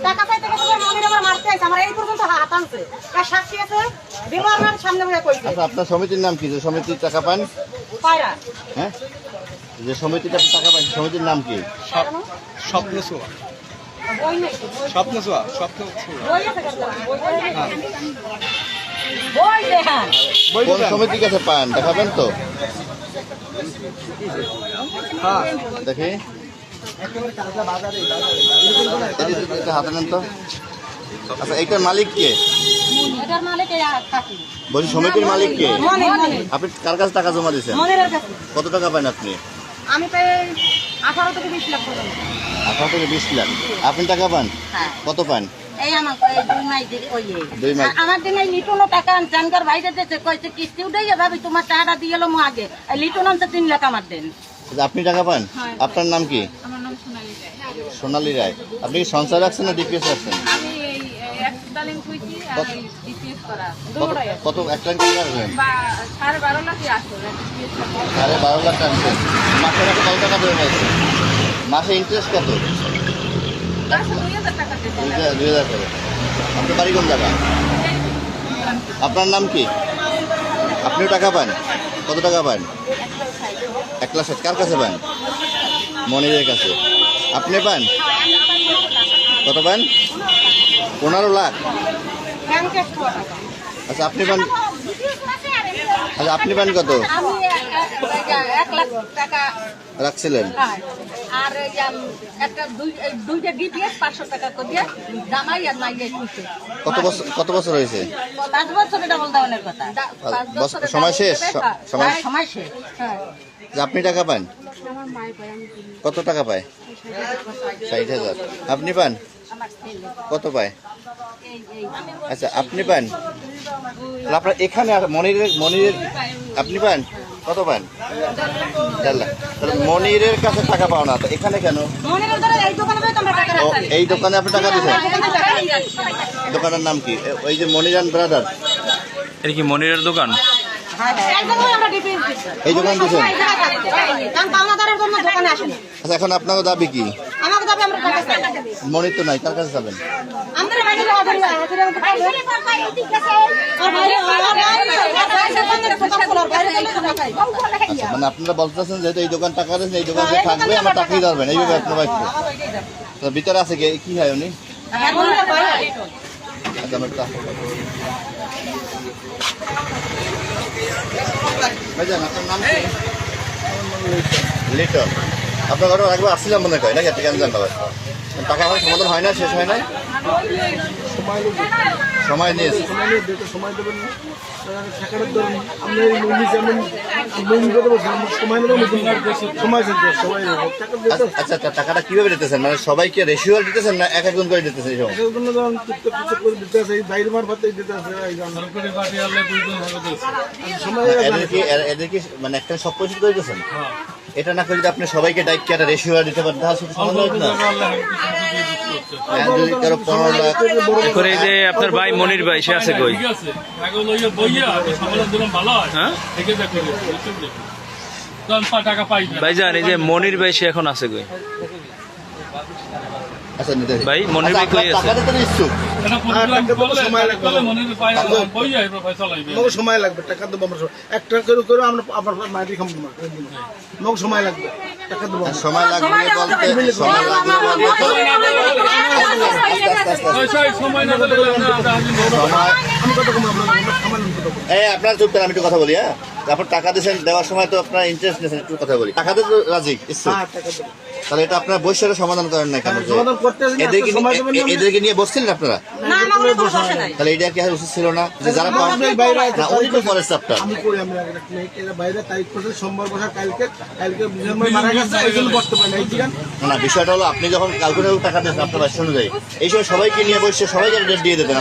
টাকা চাইতে গেছে মনির আমার মারতে আইছে আমার এই পর্যন্ত হাত আনছে আর সাক্ষী আছে বিমানের সামনে বসে কইছে। আচ্ছা আপনার সমিতির নাম কি যে সমিতির টাকা পান? পায়রা। হ্যাঁ যে সমিতিটা টাকা পান সমিতির নাম কি? স্বপ্ন ছোঁয়া। বই নেই স্বপ্ন ছোঁয়া। স্বপ্ন ছোঁয়া। বই আছে বই দেখান কোন সমিতির কাছে পান দেখাবেন তো? হ্যাঁ দেখি হাতে নেন তো। আচ্ছা এইটার মালিক কে? এটার মালিক এই কাকি বলছি সমিতির মালিক কে? মনির আপনি কার কাছে টাকা জমা দিয়েছেন? মনিরের কাছে কত টাকা পান আপনি? আমি পাই 18 থেকে 20 লাখ পর্যন্ত। 18 থেকে 20 লাখ। আপনি টাকা পান? হ্যাঁ কত পান? এই আমার এই 2 মাস দিকে ওই 2 মাস। আমার দিনে লিটনও টাকা জানকার ভাইরে দিতে কইছে কিস্তি উঠাই ভাবি তোমার টাকাটা দিয়ে এলো মু আগে এই লিটন আনছে 3 লাখ আমার দেন। আচ্ছা, আপনি টাকা পান? আপনার নাম কি? আমার নাম সোনালী রায়। সোনালী রায়। আপনি কি সঞ্চয় রাখছেন না ডিপিএস রাখছেন? আমি এই একদালিং খুঁজছি আর এই ডিপিএস করা কত একটা টাকা রাখবেন? বা 12.5 লাখই আসলে ডিপিএস করা। 12.5 লাখ টাকা আনছেন। মাসে মাসে কত টাকা বের হয়েছে? মাসে ইন্টারেস্ট কত? 2000 টাকা দিতে 2000 করে। আপনার বাড়ি কোন জায়গা? আপনার নাম কি? আপনিও টাকা পান? কত টাকা পান? 1,60,000। কার কাছে পান? মনিরের কাছে। আপনি পান? কত পান? 15 লাখ। ব্যাংকে টাকা আচ্ছা আপনি পান? আচ্ছা আপনি পান কত? আমি 1 লাখ টাকা রাখছিলেন? পাই। আর এই একটা দুইটা ডিপিএস 500 টাকা করে জামাই আর মাইয়ে খুঁজছে। কত বছর হয়েছে? 5 বছরে ডাবল দাউনের কথা। 5 বছরে সময় শেষ? সময় শেষ। হ্যাঁ যে আপনি টাকা পান? আমার মায়ের পায় আমি কিনি। কত টাকা পায়? 60,000। আপনি পান? আমার ছেলে কত পায়? এই আচ্ছা আপনি পান? তাহলে আপনার এখানে আর মনিরের আপনি পান? কত পান? 1.5 লাখ। তাহলে মনিরের কাছে টাকা পাও না তো এখানে কেন? মনিরের ধরে এই দোকানে বই তোমরা টাকা ও রাখছো। এই দোকানে আপনি টাকা দিচ্ছেন? দোকানের নাম কি? ওই যে মনির অ্যান্ড ব্রাদার। এটা কি মনিরের দোকান? একদমই আমরা ডিপিএস দিচ্ছি। এই দোকান দিচ্ছেন? কারণ পাওনাদারের জন্য দোকানে আসেন। আচ্ছা এখন আপনার দাবি কি? আমাকে দাবি আমরা টাকা চাই। মনির তো নাই, কার কাছে যাবেন? আমাদের বাইরে হাজার হাজার আর বাইরে আচ্ছা মানে আপনারা বলতেছেন যেহেতু এই দোকান টাকা দিয়েছেন এই দোকান থাকবে আমরা টাকাই ধরবেন এইভাবে আপনার বাইক তো ভিতরে আছে কি হয় উনি? আচ্ছা আমার ভাইজান আপনার নাম কি? লিটন। আপনার ঘরে একবার আসছিলাম মনে হয় নাকি? কেন জানতে পারছি টাকা এখন সমাধান হয় না, শেষ হয় না? সময় নিয়েছে। সময় দেবেন না টাকাটা ধরুন আপনি নিচে আমি সময় নেবেন সময় সবাই আচ্ছা আচ্ছা টাকাটা কিভাবে দিতেছেন? মানে সবাইকে রেশিওয়াল দিতেছেন না এক একজন করে দিতেছেন? এই সময় করে দিতে আছে এই বাইরে মারফতে দিতে আছে সময় এদের কি মানে একটা সব পরিচিত করে দিতেছেন? এটা না করে যদি আপনি সবাইকে ডাইরেক্ট একটা রেশিওয়াল দিতে পারেন তাহলে শুধু সমাধান হতো না? যদি কারো 15 লাখ করে এই যে আপনার ভাই মনির ভাই সে আছে কই? হ্যাঁ ভাইজান এই যে মনির ভাই সে এখন আছে কই? আচ্ছা নিতে ভাই মনির ভাই কই আছে? টাকা দিতে ইচ্ছুক? সময় লাগবে টাকা দেবো আমরা একটা করে করে আমরা আপনার মাটি খাবো না আমাকে সময় লাগবে টাকা দেবো সময় লাগবে বলতে সময় লাগবে আমি কত কম আমার এই আপনার চুপ করেন, আমি একটু কথা বলি। হ্যাঁ আপনার টাকা দিয়েছেন দেওয়ার সময় তো আপনার ইন্টারেস্ট নিয়েছেন, একটু কথা বলি। টাকা দিতে রাজি ইচ্ছুক? টাকা দেবো তাহলে এটা আপনার বৈশ্যের সমাধান করেন না কেন? সমাধান করতে আসেন, এদেরকে একটা সময় দেবেন না? এদেরকে নিয়ে বসছিলেন আপনারা? না আমাকে কোনো বসে নাই। তাহলে এটা কি আর উচিত ছিল না যে যারা বাইরে না উনি তো ফরেস্ট চাপ্টার আমি করি আমরা এরা বাইরে তারিখ করছে সোমবার বসা কালকে মারা গেছে এই জন্য বসতে পারি না এই ঠিকান না বিষয়টা হলো আপনি যখন ক্যালকুলেট টাকা দিয়েছেন আপনার বাসা অনুযায়ী এই সময় সবাইকে নিয়ে বসে সবাইকে ডেট দিয়ে দেবেন।